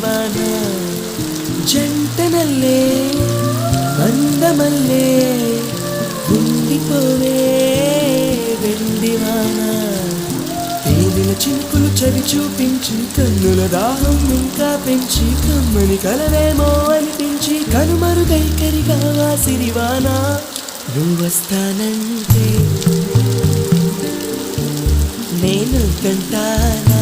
వాన జంటనల్లే అందమల్లే ఉండిపోవే వెండి వాన తేనెల చినుకులు చవి చూపించి కన్నుల దాహం ఇంకా పెంచి కమ్మని కలవేమో అనిపించి కనుమరుగైకరిగా సిరివాన నువ్వొస్తానంటే నేను కంటానా